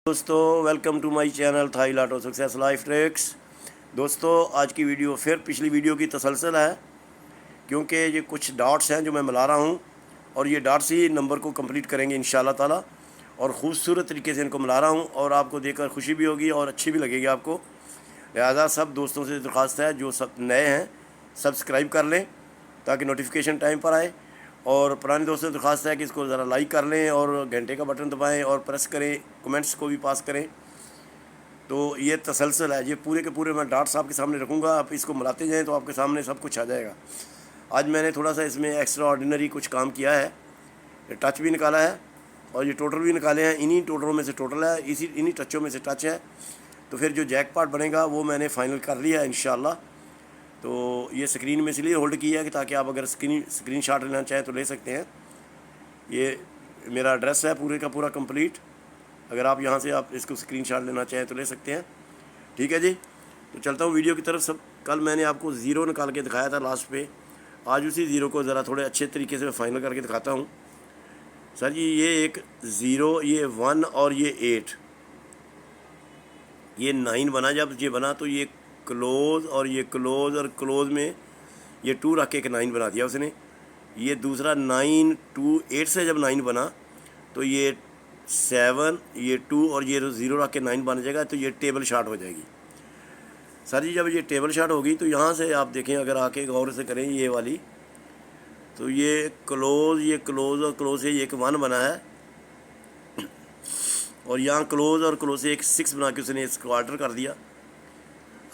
दोस्तों welcome to my channel थाई लाटो सक्सेस लाइफ ट्रिक्स। दोस्तों आज की वीडियो फिर पिछली वीडियो की तसलसल है, क्योंकि ये कुछ डॉट्स हैं जो मैं मिला रहा हूँ और ये डॉट्स ही नंबर को कंप्लीट करेंगे इंशाल्लाह ताला। और ख़ूबसूरत तरीके से इनको मिला रहा हूँ और आपको देखकर खुशी भी होगी और अच्छी भी लगेगी आपको। लिहाजा सब दोस्तों से दरख्वास्त है जो सब नए हैं सब्सक्राइब कर लें ताकि नोटिफिकेशन टाइम पर आए, और पुराने दोस्तों से दरख्वास्त है कि इसको ज़रा लाइक कर लें और घंटे का बटन दबाएं और प्रेस करें, कमेंट्स को भी पास करें। तो ये तसलसल है, ये पूरे के पूरे मैं डॉट्स आपके सामने रखूँगा, आप इसको मिलाते जाएं तो आपके सामने सब कुछ आ जाएगा। आज मैंने थोड़ा सा इसमें एक्स्ट्रा ऑर्डिनरी कुछ काम किया है, टच भी निकाला है और ये टोटल भी निकाले हैं। इन्हीं टोटलों में से टोटल है, इन्हीं टचों में से टच है। तो फिर जो जैकपॉट बनेगा वो मैंने फ़ाइनल कर लिया है इंशाल्लाह। तो ये स्क्रीन में इसलिए होल्ड किया है कि ताकि आप अगर स्क्रीन शॉट लेना चाहें तो ले सकते हैं। ये मेरा एड्रेस है पूरे का पूरा कंप्लीट, अगर आप यहाँ से आप इसको स्क्रीन शॉट लेना चाहें तो ले सकते हैं। ठीक है जी, तो चलता हूँ वीडियो की तरफ। सब कल मैंने आपको ज़ीरो निकाल के दिखाया था लास्ट पे, आज उसी ज़ीरो को ज़रा थोड़े अच्छे तरीके से फाइनल करके दिखाता हूँ। सर जी ये एक ज़ीरो, ये 1 और ये 8, ये 9 बना। जब ये बना तो ये क्लोज़ और ये क्लोज़ और क्लोज़ में ये 2 रख के एक 9 बना दिया उसने। ये दूसरा 9 2 8 से जब 9 बना तो ये 7, ये 2 और ये 0 रख के 9 बन जाएगा, तो ये टेबल शॉट हो जाएगी। सर जी जब ये टेबल शॉट होगी तो यहाँ से आप देखें, अगर आके गौर से करें ये वाली, तो ये क्लोज़ और क्लोज़ से ये एक 1 बना है और यहाँ क्लोज़ और क्लोज़ से एक 6 बना के उसने इसको ऑल्टर कर दिया।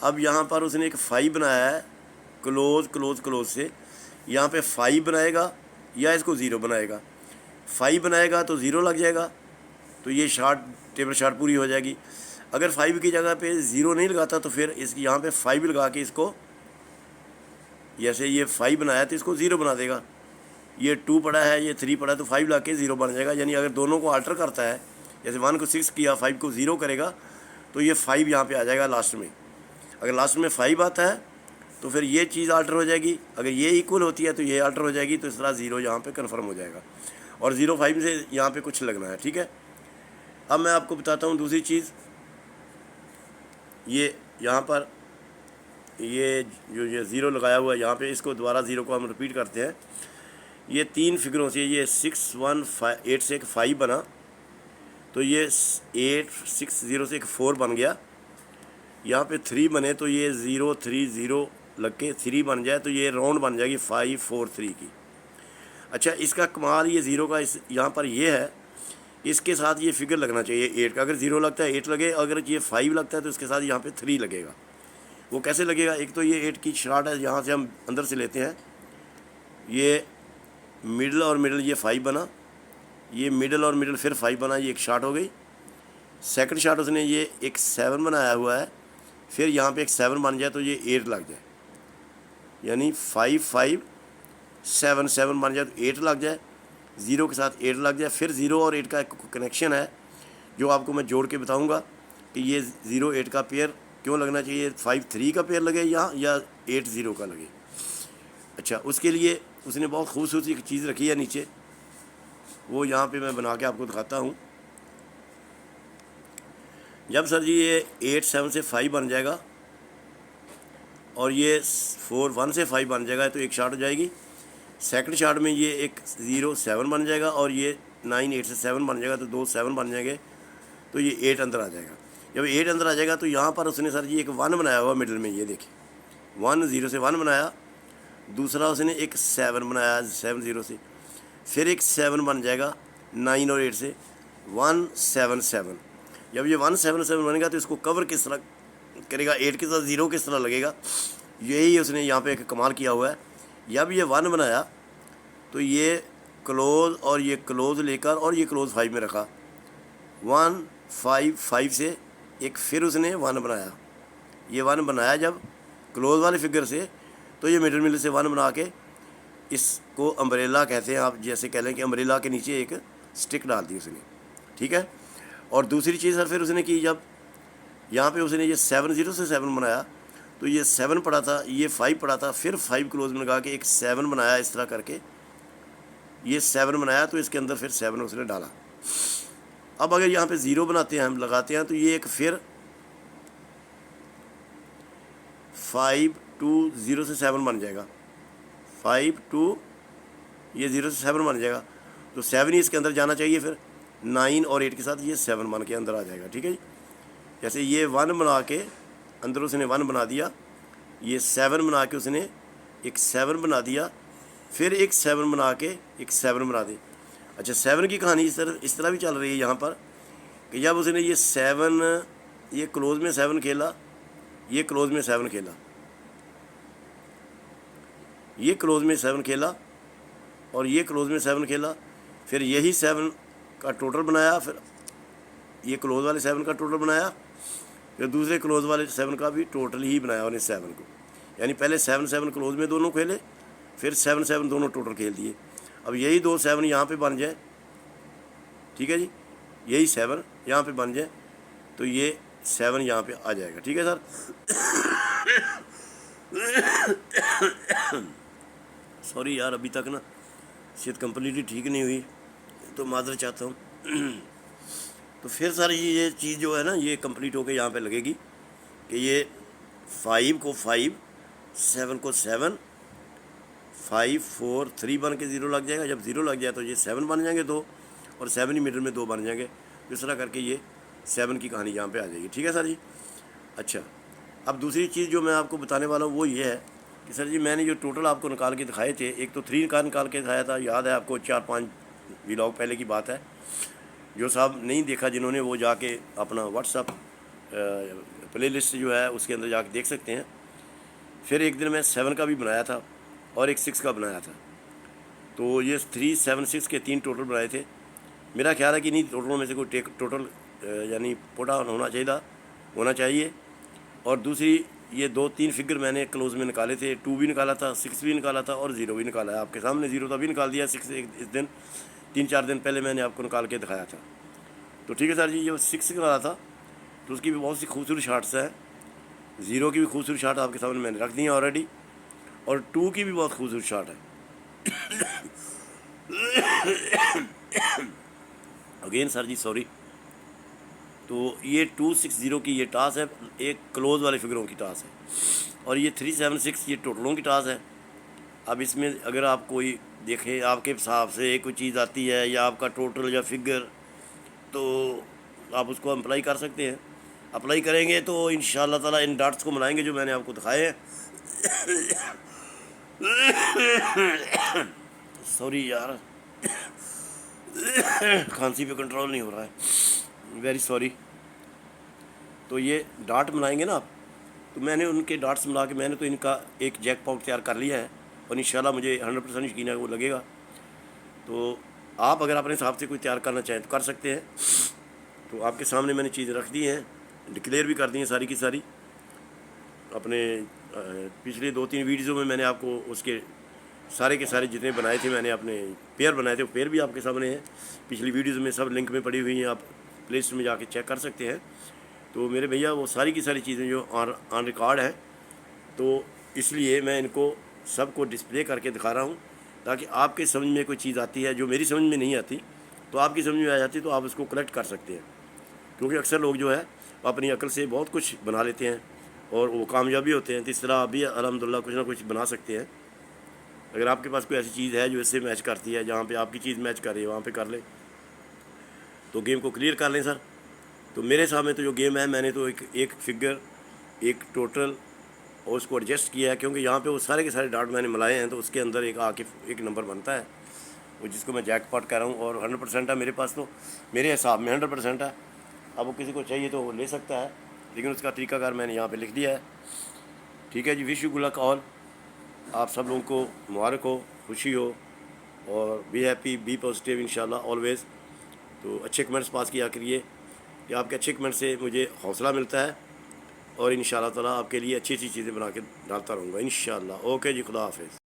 अब यहाँ पर उसने एक 5 बनाया है क्लोज़ से, यहाँ पे 5 बनाएगा या इसको 0 बनाएगा। 5 बनाएगा तो 0 लग जाएगा, तो ये शॉट टेबल शॉट पूरी हो जाएगी। अगर 5 की जगह पे 0 नहीं लगाता तो फिर इस यहाँ पे 5 लगा के इसको, जैसे ये 5 बनाया तो इसको 0 बना देगा। ये 2 पड़ा है, ये 3 पड़ा है, तो 5 लगा के 0 बन जाएगा। यानी अगर दोनों को अल्टर करता है, जैसे 1 को 6 किया, 5 को 0 करेगा, तो ये 5 यहाँ पे आ जाएगा लास्ट में। अगर लास्ट में 5 आता है तो फिर ये चीज़ अल्टर हो जाएगी। अगर ये इक्वल होती है तो ये अल्टर हो जाएगी, तो इस तरह 0 यहाँ पे कन्फर्म हो जाएगा और 0 5 से यहाँ पे कुछ लगना है। ठीक है, अब मैं आपको बताता हूँ दूसरी चीज़। ये यहाँ पर ये जो ये 0 लगाया हुआ है यहाँ पे, इसको दोबारा 0 को हम रिपीट करते हैं। ये 3 फिगरों से ये 6 1 5 8 से एक 5 बना, तो ये 8 6 0 से एक 4 बन गया। यहाँ पे 3 बने तो ये 0 3 0 लग के 3 बन जाए, तो ये राउंड बन जाएगी 5 4 3 की। अच्छा, इसका कमाल ये 0 का इस यहाँ पर ये है, इसके साथ ये फिगर लगना चाहिए 8 का। अगर 0 लगता है 8 लगे, अगर ये 5 लगता है तो इसके साथ यहाँ पे 3 लगेगा। वो कैसे लगेगा? एक तो ये 8 की शॉट है, यहाँ से हम अंदर से लेते हैं। ये मिडल और मिडल ये 5 बना, ये मिडल और मिडल फिर 5 बना, ये एक शॉट हो गई। सेकंड शॉट उसने ये एक 7 बनाया हुआ है, फिर यहाँ पे एक 7 बन जाए तो ये 8 लग जाए, यानी 5 5 7 7 बन जाए तो 8 लग जाए, 0 के साथ 8 लग जाए। फिर 0 और 8 का एक कनेक्शन है जो आपको मैं जोड़ के बताऊंगा कि ये 0 8 का पेयर क्यों लगना चाहिए, 5 3 का पेयर लगे यहाँ या 8 0 का लगे। अच्छा, उसके लिए उसने बहुत खूबसूरती एक चीज़ रखी है नीचे, वो यहाँ पे मैं बना के आपको दिखाता हूँ। जब सर जी ये 8 7 से 5 बन जाएगा और ये 4 1 से 5 बन जाएगा, तो एक शॉट हो जाएगी। सेकंड शॉट में ये एक 0 7 बन जाएगा और ये 9 8 से 7 बन जाएगा, तो 2 7 बन जाएंगे, तो ये 8 अंदर आ जाएगा। जब 8 अंदर आ जाएगा तो यहाँ पर उसने सर जी एक 1 बनाया हुआ मिडिल में, ये देखिए 1 0 से 1 बनाया। दूसरा उसने एक 7 बनाया 7 0 से, फिर एक 7 बन जाएगा 9 और 8 से, 1 7 7। जब ये 1 7 7 बनेगा तो इसको कवर किस तरह करेगा, 8 के साथ 0 किस तरह लगेगा, यही उसने यहाँ पे एक कमाल किया हुआ है। जब ये 1 बनाया तो ये क्लोज़ और ये क्लोज़ लेकर और ये क्लोज़ 5 में रखा, 1 5 5 से एक फिर उसने 1 बनाया। ये 1 बनाया जब क्लोज़ वाले फिगर से, तो ये मिडिल से 1 बना के इसको अम्ब्रेला कहते हैं, आप जैसे कह लें कि अम्ब्रेला के नीचे एक स्टिक डाल दी उसने। ठीक है, और दूसरी चीज़ सर फिर उसने की, जब यहाँ पे उसने ये 7 0 से 7 बनाया तो ये 7 पड़ा था, ये 5 पड़ा था, फिर 5 क्लोज में लगा के एक 7 बनाया। इस तरह करके ये 7 बनाया, तो इसके अंदर फिर 7 उसने डाला। अब अगर यहाँ पे 0 बनाते हैं, हम लगाते हैं, तो ये एक फिर 5 2 0 से 7 बन जाएगा। 5 2 ये 0 से 7 बन जाएगा, तो 7 ही इसके अंदर जाना चाहिए। फिर 9 और 8 के साथ ये 7 बन के अंदर आ जाएगा। ठीक है जी। जैसे ये 1 बना के अंदर उसने 1 बना दिया, ये 7 बना के उसने एक 7 बना दिया, फिर एक 7 बना के एक 7 बना दी। अच्छा, 7 की कहानी इस तरह भी चल रही है यहाँ पर कि जब उसने ये 7, ये क्लोज में 7 खेला, ये क्लोज में 7 खेला, ये क्लोज में 7 खेला और ये क्लोज में 7 खेला, फिर यही 7 का टोटल बनाया, फिर ये क्लोज वाले 7 का टोटल बनाया, फिर दूसरे क्लोज वाले 7 का भी टोटल ही बनाया उन्हें 7 को। यानी पहले 7 7 क्लोज में दोनों खेले, फिर 7 7 दोनों टोटल खेल दिए। अब यही 2 7 यहाँ पे बन जाए, ठीक है जी, यही 7 यहाँ पे बन जाए, तो ये 7 यहाँ पे आ जाएगा। ठीक है सर। सॉरी यार, अभी तक ना सेहत कम्प्लीटली ठीक नहीं हुई, तो माजरत चाहता हूँ। तो फिर सर ये चीज़ जो है ना, ये कंप्लीट होके यहाँ पे लगेगी कि ये 5 को 5, 7 को 7, 5 4 3 बन के 0 लग जाएगा। जब 0 लग जाए तो ये 7 बन जाएंगे 2, और 7 ही मीटर में 2 बन जाएंगे। इस तरह करके ये 7 की कहानी यहाँ पे आ जाएगी। ठीक है सर जी। अच्छा, अब दूसरी चीज़ जो मैं आपको बताने वाला हूँ वो ये है कि सर जी, मैंने जो टोटल आपको निकाल के दिखाए थे, एक तो 3 का निकाल के दिखाया था, याद है आपको, 4-5 व्लॉग पहले की बात है। जो साहब नहीं देखा जिन्होंने, वो जाके अपना व्हाट्सअप प्लेलिस्ट जो है उसके अंदर जाके देख सकते हैं। फिर एक दिन मैं 7 का भी बनाया था और एक 6 का बनाया था, तो ये 3 7 6 के 3 टोटल बनाए थे। मेरा ख्याल है कि नहीं टोटलों में से कोई टोटल यानी पुट ऑन होना चाहिए। और दूसरी ये 2-3 फिगर मैंने क्लोज में निकाले थे, 2 भी निकाला था, 6 भी निकाला था और 0 भी निकाला है। आपके सामने 0 तो अभी निकाल दिया, 6 इस दिन 3-4 दिन पहले मैंने आपको निकाल के दिखाया था। तो ठीक है सर जी, जो 6 निकाला था तो उसकी भी बहुत सी खूबसूरत शार्ट्स हैं। 0 की भी खूबसूरत शार्ट आपके सामने मैंने रख दी है ऑलरेडी, और 2 की भी बहुत खूबसूरत शार्ट है। अगेन सर जी सॉरी। तो ये 260 की ये टास है, एक क्लोज वाले फिगरों की टास है, और ये 376 ये टोटलों की टास है। अब इसमें अगर आप कोई देखें, आपके हिसाब से कोई चीज़ आती है या आपका टोटल या फिगर, तो आप उसको अप्लाई कर सकते हैं। अप्लाई करेंगे तो इंशाल्लाह ताला इन डाट्स को बनाएंगे जो मैंने आपको दिखाए हैं। सॉरी यार, खांसी पे कंट्रोल नहीं हो रहा है, वेरी सॉरी। तो ये डाट बनाएंगे ना आप, तो मैंने उनके डाट्स मिला के मैंने तो इनका एक जैकपॉट तैयार कर लिया है, और इंशाल्लाह मुझे 100% यकीन है वो लगेगा। तो आप अगर अपने हिसाब से कोई तैयार करना चाहें तो कर सकते हैं। तो आपके सामने मैंने चीज़ें रख दी हैं, डिक्लेयर भी कर दी हैं सारी की सारी। अपने पिछले 2-3 वीडियो में मैंने आपको उसके सारे के सारे जितने बनाए थे, मैंने अपने पेयर बनाए थे, वो पेयर भी आपके सामने हैं। पिछली वीडियोज़ में सब लिंक में पड़ी हुई हैं, आप प्ले स्टोर में जाके चेक कर सकते हैं। तो मेरे भैया वो सारी की सारी चीज़ें जो ऑन रिकॉर्ड हैं, तो इसलिए मैं इनको सबको डिस्प्ले करके दिखा रहा हूँ, ताकि आपके समझ में कोई चीज़ आती है जो मेरी समझ में नहीं आती, तो आपकी समझ में आ जाती, तो आप उसको कलेक्ट कर सकते हैं। क्योंकि अक्सर लोग जो है वो अपनी अकल से बहुत कुछ बना लेते हैं और वो कामयाबी होते हैं। तो इस तरह आप भी अल्हम्दुलिल्लाह कुछ ना कुछ बना सकते हैं। अगर आपके पास कोई ऐसी चीज़ है जो इससे मैच करती है, जहाँ पे आपकी चीज़ मैच कर रही है वहाँ पे कर ले, तो गेम को क्लियर कर लें सर। तो मेरे सामने तो जो गेम है, मैंने तो एक फिगर, एक टोटल और उसको एडजस्ट किया है, क्योंकि यहाँ पे वो सारे के सारे डाट मैंने मिलाए हैं, तो उसके अंदर एक आके एक नंबर बनता है, वो जिसको मैं जैकपॉट कर रहा हूँ। और 100% है मेरे पास, तो मेरे हिसाब में 100% है। अब वो किसी को चाहिए तो वो ले सकता है, लेकिन उसका तरीकाकार मैंने यहाँ पे लिख दिया है। ठीक है जी, wish you good luck all. आप सब लोगों को मुबारक हो, खुशी हो, और बी हैप्पी, बी पॉजिटिव इंशाल्लाह ऑलवेज़। तो अच्छे कमेंट्स पास किया करिए, कि आपके अच्छे कमेंट से मुझे हौसला मिलता है, और इंशाल्लाह ताला आपके लिए अच्छी अच्छी चीज़ें बना के डालता रहूँगा इंशाल्लाह। ओके जी, खुदा हाफिज़।